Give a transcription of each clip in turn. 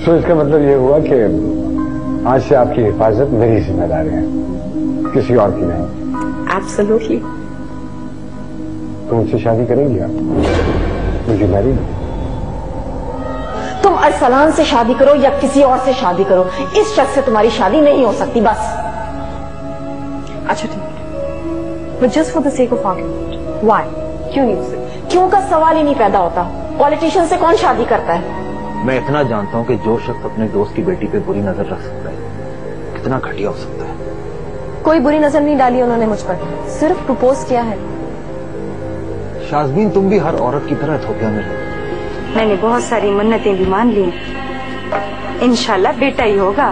तो इसका मतलब ये हुआ कि आज से आपकी हिफाजत मेरी जिम्मेदारी है, किसी और की नहीं। एब्सोल्युटली। तो मुझसे शादी करेंगी आप? मुझे मैरिज। तुम अरसलान से शादी करो या किसी और से शादी करो, इस शख्स से तुम्हारी शादी नहीं हो सकती, बस। अच्छा ठीक है, but just for the sake of argument, why? क्यों नहीं हो सकती? क्यों का सवाल ही नहीं पैदा होता। पॉलिटिशियन से कौन शादी करता है? मैं इतना जानता हूँ कि जो शख्स अपने दोस्त की बेटी पे बुरी नजर रख सकता है कितना घटिया हो सकता है। कोई बुरी नजर नहीं डाली उन्होंने मुझ पर, सिर्फ प्रपोज किया है। शाज़मीन, तुम भी हर औरत की तरह धोखे में। मैंने बहुत सारी मन्नतें भी मान ली, इंशाल्लाह बेटा ही होगा।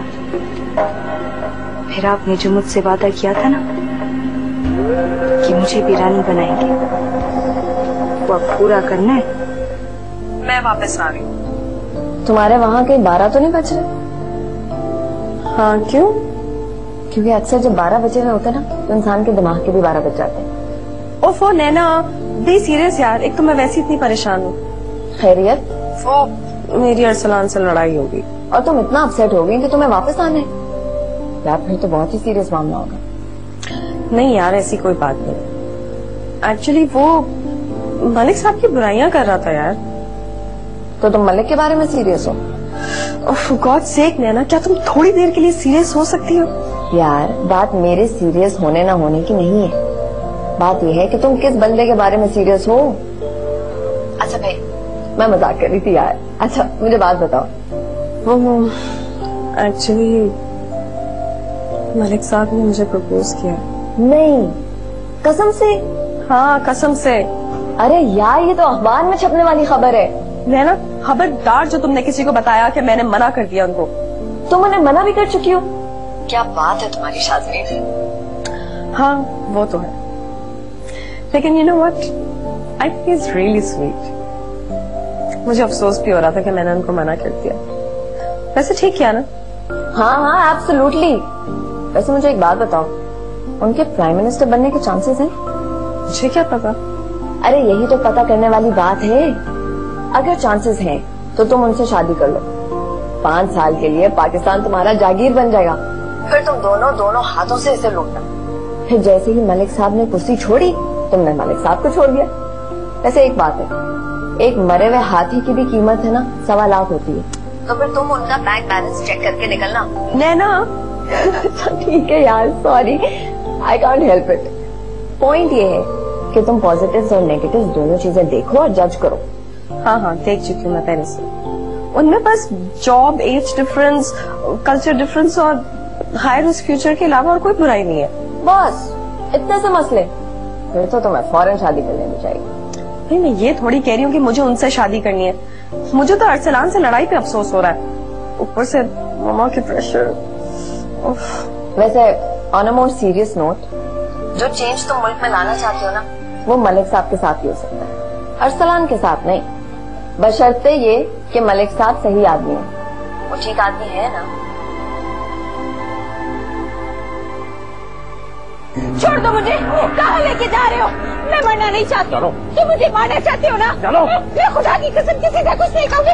फिर आपने जो मुझसे वादा किया था ना कि मुझे भी रानी बनाएंगे, वो अब पूरा करना है। मैं वापस आ रही हूँ। तुम्हारे वहाँ के 12 तो नहीं बज रहे? हाँ, क्यों? क्योंकि अक्सर जब 12 बजे हुए होते हैं ना तो इंसान के दिमाग के भी 12 बज जाते हैं। ओफो नैना, बी सीरियस यार, एक तो मैं वैसे इतनी परेशान हूँ। खैरियत? वो मेरी अरसलान से लड़ाई होगी और तुम इतना अपसेट हो गई कि तुम्हें वापस आना है? यार फिर तो बहुत ही सीरियस मामला होगा। नहीं यार, ऐसी कोई बात नहीं। एक्चुअली वो मलिक साहब की बुराइयां कर रहा था यार। तो तुम मलिक के बारे में सीरियस हो? फॉर गॉड सेक नैना, क्या तुम थोड़ी देर के लिए सीरियस हो सकती हो? यार बात मेरे सीरियस होने ना होने की नहीं है, बात यह है कि तुम किस बंदे के बारे में सीरियस हो। अच्छा भाई, मैं मजाक कर रही थी यार। अच्छा मुझे बात बताओ। वो एक्चुअली मलिक साहब ने मुझे प्रपोज किया। नहीं, कसम से? हाँ कसम से। अरे यार ये तो अखबार में छपने वाली खबर है। नैना खबरदार जो तुमने किसी को बताया कि मैंने मना कर दिया उनको। तुम उन्हें मना भी कर चुकी हो? क्या बात है तुम्हारी शाज़मीन। हाँ वो तो है, लेकिन you know what, I think is really sweet. मुझे अफसोस भी हो रहा था कि मैंने उनको मना कर दिया। वैसे ठीक किया ना? हाँ हाँ एब्सोल्युटली। वैसे मुझे एक बात बताओ, उनके प्राइम मिनिस्टर बनने के चांसेस हैं? मुझे क्या पता। अरे यही तो पता करने वाली बात है। अगर चांसेस हैं तो तुम उनसे शादी कर लो, 5 साल के लिए पाकिस्तान तुम्हारा जागीर बन जाएगा, फिर तुम दोनों हाथों से इसे लूटना। फिर जैसे ही मलिक साहब ने कुर्सी छोड़ी, तुमने मलिक साहब को छोड़ दिया। वैसे एक बात है, एक मरे हुए हाथी की भी कीमत है ना 1.25 लाख होती है। तो फिर तुम उनका बैंक बैलेंस चेक करके निकलना। नैना अच्छा ठीक है यार, sorry, I can't help it. Point ये है कि तुम पॉजिटिव्स और नेगेटिव्स दोनों चीजें देखो और जज करो। हाँ हाँ देख चुकी हूँ मैं पहले से। उनमें बस job, age difference, culture difference और हाई रिस्क फ्यूचर के अलावा और कोई बुराई नहीं है। बस इतने से मसले? फिर तो तुम्हें फौरन शादी कर लेनी चाहिए। नहीं मैं ये थोड़ी कह रही हूँ कि मुझे उनसे शादी करनी है। मुझे तो अरसलान से लड़ाई पे अफसोस हो रहा है, ऊपर से मामा के प्रेशर। वैसे on a more serious note, जो चेंज तुम मुल्क में लाना चाहते हो ना, वो मलिक साहब के साथ ही हो सकता है, अरसलान के साथ नहीं। बशर्ते ये कि मलिक साहब सही आदमी है। वो ठीक आदमी है ना? छोड़ दो मुझे, कहाँ लेके जा रहे हो? मैं मरना नहीं चाहती। तुम मुझे मारना चाहते हो ना? चलो। मैं खुदा की कसम किसी से कुछ नहीं कहूँगी।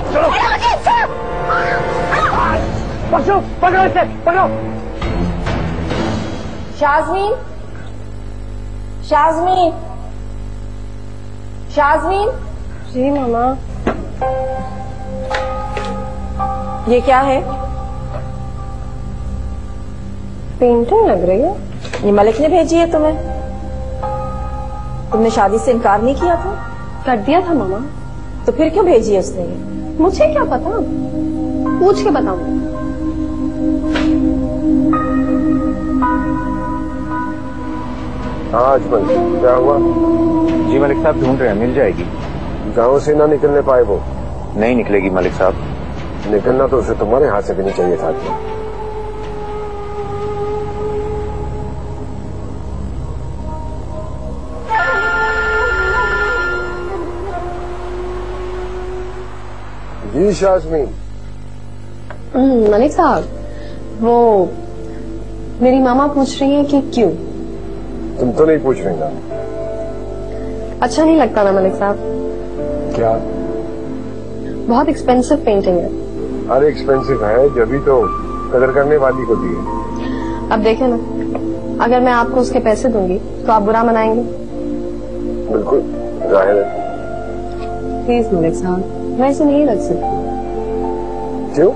पकड़ो पकड़ो इसे, पकड़ो। शाज़मीन, शाज़मीन, शाज़मीन। जी मामा। ये क्या है? पेंटिंग लग रही है। ये मलिक ने भेजी है तुम्हें? तुमने शादी से इनकार नहीं किया था? कर दिया था मामा। तो फिर क्यों भेजी है उसने ये? मुझे क्या पता, पूछ के बताऊंगी। आज क्या हुआ? जी मलिक साहब ढूंढ रहे हैं, मिल जाएगी। गांव से ना निकलने पाए वो? नहीं निकलेगी मलिक साहब। निकलना तो उसे तुम्हारे हाथ से भी नहीं चाहिए था। जी शाज़मीन। मलिक साहब, वो मेरी मामा पूछ रही हैं कि क्यों। तुम तो नहीं पूछ रही ना? अच्छा नहीं लगता ना मलिक साहब? क्या? बहुत एक्सपेंसिव पेंटिंग है, अरे एक्सपेंसिव है, जब भी तो कदर करने वाली को दी है। अब देखे ना, अगर मैं आपको उसके पैसे दूंगी तो आप बुरा मनाएंगे? बिल्कुल जाहिर है। प्लीज मलिक साहब, मैं इसे नहीं रख सकती। क्यों?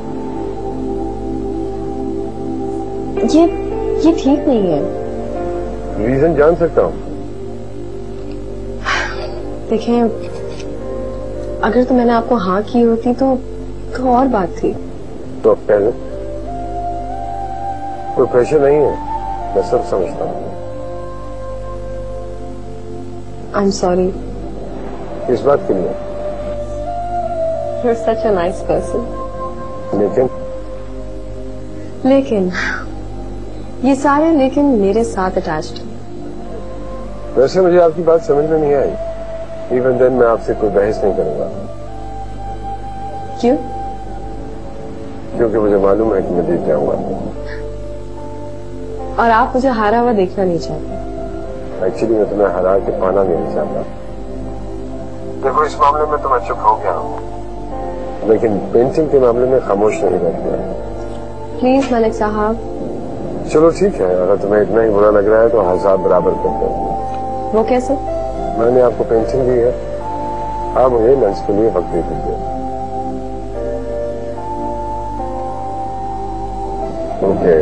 ये ठीक नहीं है। रीजन जान सकता हूँ? देखें, अगर तो मैंने आपको हाँ की होती तो और बात थी। तो अब कह दो, कोई प्रेशर नहीं है, मैं सब समझता हूँ। I am sorry. इस बात के लिए? You're such a nice person. लेकिन ये सारे लेकिन मेरे साथ अटैच्ड है। वैसे मुझे आपकी बात समझ में नहीं आई। इवन देन मैं आपसे कोई बहस नहीं करूंगा। क्यों? क्योंकि मुझे मालूम है कि मैं जीत जाऊंगा। और आप मुझे हारा हुआ देखना नहीं चाहते। एक्चुअली मैं तुम्हें हरा के पाना नहीं चाहता। देखो, इस मामले में तो मैं चुप हो गया हूँ, लेकिन पेंटिंग के मामले में खामोश नहीं रहता। प्लीज मलिक साहब। चलो ठीक है, अगर तुम्हें इतना ही बुरा लग रहा है तो हिसाब बराबर करते हैं। वो कैसे? मैंने आपको पेंटिंग दी है, आप मुझे लंच के लिए वक्त दे दीजिए। ओके।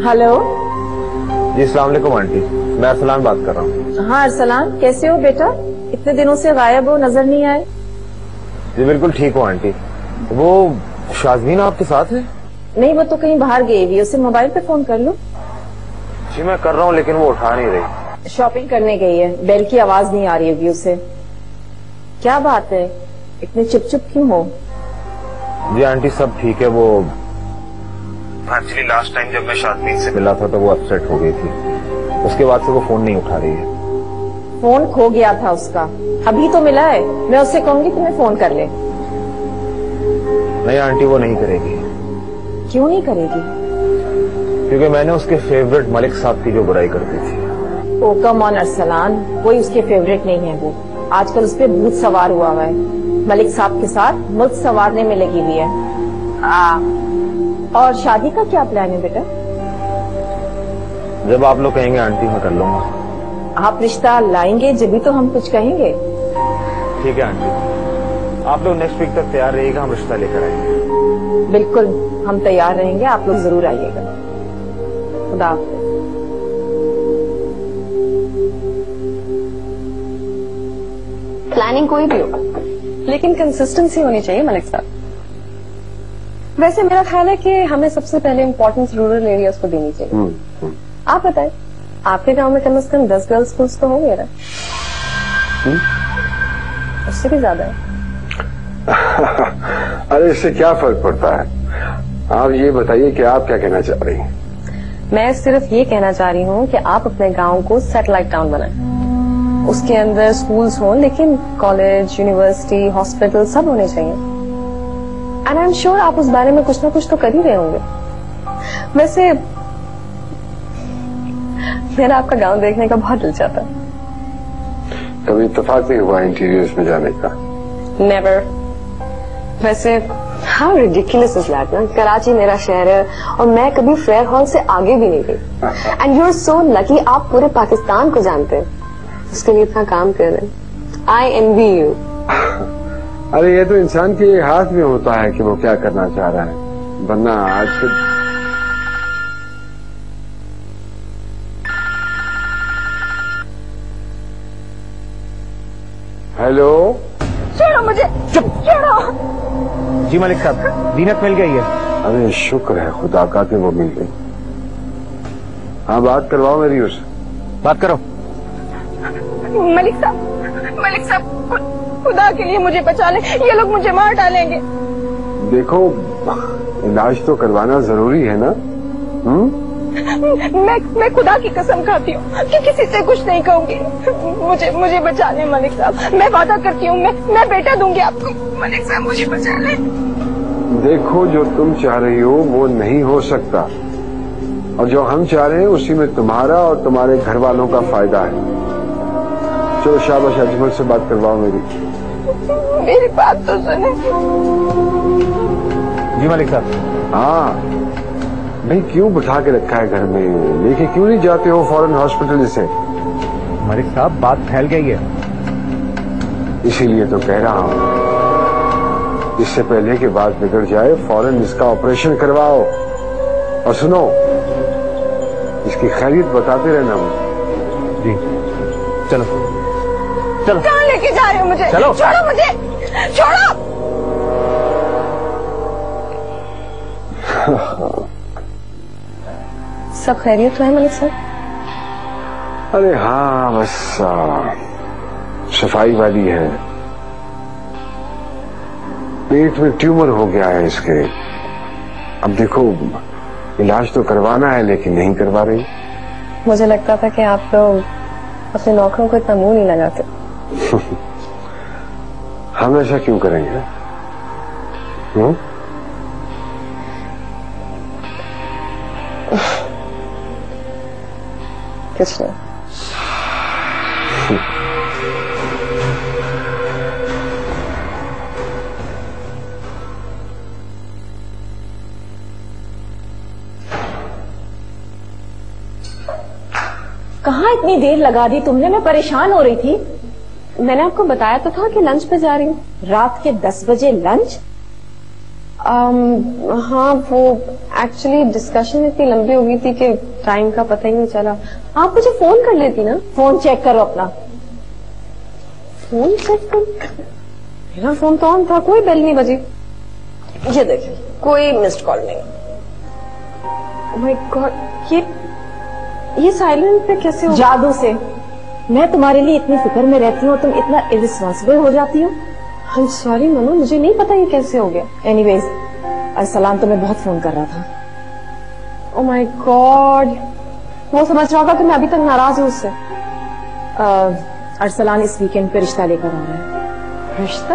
हेलो। जी अस्सलाम वालेकुम आंटी, मैं अरसलान बात कर रहा हूँ। हाँ अरसलान, कैसे हो बेटा? इतने दिनों से गायब हो, नजर नहीं आए। जी बिल्कुल ठीक हो आंटी। वो शाज़मीन आपके साथ है? नहीं, वो तो कहीं बाहर गई हुई है, उसे मोबाइल पे फोन कर लो। जी मैं कर रहा हूँ, लेकिन वो उठा नहीं रही। शॉपिंग करने गई है, बेल की आवाज नहीं आ रही होगी उसे। क्या बात है, इतने चुप चुप क्यों हो? जी आंटी सब ठीक है। वो एक्चुअली लास्ट टाइम जब मैं शाज़मीन से मिला था तो वो अपसेट हो गई थी, उसके बाद से वो फोन नहीं उठा रही है। फोन खो गया था उसका, अभी तो मिला है। मैं उससे कहूंगी तुम्हें फोन कर ले। नहीं आंटी, वो नहीं करेगी। क्यों नहीं करेगी? क्योंकि मैंने उसके फेवरेट मलिक साहब की जो बुराई करती थी। ओ कम ऑन अरसलान, कोई उसके फेवरेट नहीं है। वो आजकल उस पर भूत सवार हुआ है, मलिक साहब के साथ मुल्क संवारने में लगी हुई है। और शादी का क्या प्लान है बेटा? जब आप लोग कहेंगे आंटी मैं कर लूंगा। आप रिश्ता लाएंगे जब भी तो हम कुछ कहेंगे। ठीक है आंटी, आप लोग नेक्स्ट वीक तक तैयार रहिएगा, हम रिश्ता लेकर आएंगे। बिल्कुल, हम तैयार रहेंगे, आप लोग जरूर आइएगा। खुदा हाफिज। प्लानिंग कोई भी हो, लेकिन कंसिस्टेंसी होनी चाहिए मलिक साहब। वैसे मेरा ख्याल है कि हमें सबसे पहले इम्पोर्टेंस रूरल एरियाज को देनी चाहिए। आप बताएं, आपके गांव में कम से कम 10 गर्ल्स स्कूल्स तो होंगे ना? उससे भी ज्यादा है। अरे इससे क्या फर्क पड़ता है? आप ये बताइए कि आप क्या कहना चाह रही हैं? मैं सिर्फ ये कहना चाह रही हूँ कि आप अपने गांव को सैटेलाइट टाउन बनाएं। उसके अंदर स्कूल्स हों, लेकिन कॉलेज, यूनिवर्सिटी, हॉस्पिटल सब होने चाहिए। एंड आई एम श्योर आप उस बारे में कुछ ना कुछ तो कर ही रहे होंगे। वैसे मेरा आपका गांव देखने का बहुत दिल चाहता है। कभी इत्तेफाक नहीं हुआ इंटीरियर्स में जाने का? नेवर। वैसे हाउ रिडिकुलस इज दैट ना, कराची मेरा शहर है और मैं कभी फेयर हॉल से आगे भी नहीं गई। And you are so lucky, आप पूरे पाकिस्तान को जानते हैं, उसके लिए इतना काम कर रहे हैं। आई एनवी यू। अरे ये तो इंसान के हाथ में होता है कि वो क्या करना चाह रहा है, वरना आज के हेलो। छोड़ो मुझे, छोड़ो। जी मलिक साहब, जीनत मिल गई है। अरे शुक्र है खुदा का कि वो मिल गई। हाँ बात करवाओ मेरी उससे। बात करो। मलिक साहब, खुदा के लिए मुझे बचा ले, ये लोग मुझे मार डालेंगे। देखो इलाज तो करवाना जरूरी है ना। मैं खुदा की कसम खाती हूँ कि किसी से कुछ नहीं कहूंगी। मुझे बचा ले मलिक साहब, मैं वादा करती हूँ, मैं बेटा दूंगी आपको। मलिक साहब मुझे बचा ले। देखो जो तुम चाह रही हो वो नहीं हो सकता, और जो हम चाह रहे हैं उसी में तुम्हारा और तुम्हारे घर वालों का फायदा है। चलो शाबाश, अजमल से बात करवाओ मेरी बात तो सुने। जी मलिक साहब। हाँ भाई, क्यों बिठा के रखा है घर में, लेके क्यों नहीं जाते हो फौरन हॉस्पिटल से? मलिक साहब बात फैल गई है। इसीलिए तो कह रहा हूँ, इससे पहले कि बात बिगड़ जाए फौरन इसका ऑपरेशन करवाओ। और सुनो, इसकी खैरियत बताते रहना मुझे। जी चलो चलो। कहाँ लेके जा रहे हो मुझे? चलो। छोड़ो मुझे, छोड़ो। सब खैरियत तो है मलिक साहब? अरे हाँ बस सफाई वाली है, पेट में ट्यूमर हो गया है इसके। अब देखो इलाज तो करवाना है लेकिन नहीं करवा रही। मुझे लगता था कि आप लोग अपने नौकरों को इतना मुंह नहीं लगाते। हम ऐसा क्यों करेंगे? कुछ नहीं। कहाँ इतनी देर लगा दी तुमने? मैं परेशान हो रही थी। मैंने आपको बताया तो था कि लंच पे जा रही हूँ। रात के 10 बजे लंच? हाँ वो एक्चुअली डिस्कशन इतनी लंबी हो गई थी कि टाइम का पता ही नहीं चला। आप मुझे फोन कर लेती ना। फोन चेक करो अपना। फोन चेक कर? मेरा फोन तो ऑन था, कोई बेल नहीं बजी। ये देखिए, कोई मिस्ड कॉल नहीं। ओह माय गॉड, ये साइलेंट पे कैसे हो? जादू से। मैं तुम्हारे लिए इतनी फिक्र में रहती हूँ, तुम इतना इर्रिस्पॉन्सिबल हो जाती हो। I'm sorry मनु, मुझे नहीं पता ये कैसे हो गया। एनीवेज, अरसलान तुम्हें बहुत फोन कर रहा था। ओह माय गॉड, वो समझ रहा था कि मैं अभी तक नाराज हूँ उससे। अरसलान इस वीकेंड पे रिश्ता लेकर आ रहा है। रिश्ता?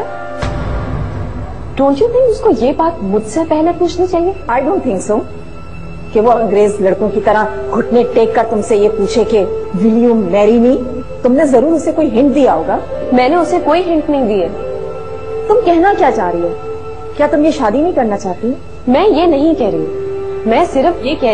डोंट यू थिंक उसको ये बात मुझसे पहले पूछनी चाहिए? आई डोंट थिंक सो कि वो अंग्रेज लड़कों की तरह घुटने टेक कर तुमसे ये पूछे कि विल यू मैरी मी। तुमने जरूर उसे कोई हिंट दिया होगा। मैंने उसे कोई हिंट नहीं दी है। तुम कहना क्या चाह रही हो? क्या तुम ये शादी नहीं करना चाहती? मैं ये नहीं कह रही, मैं सिर्फ ये कह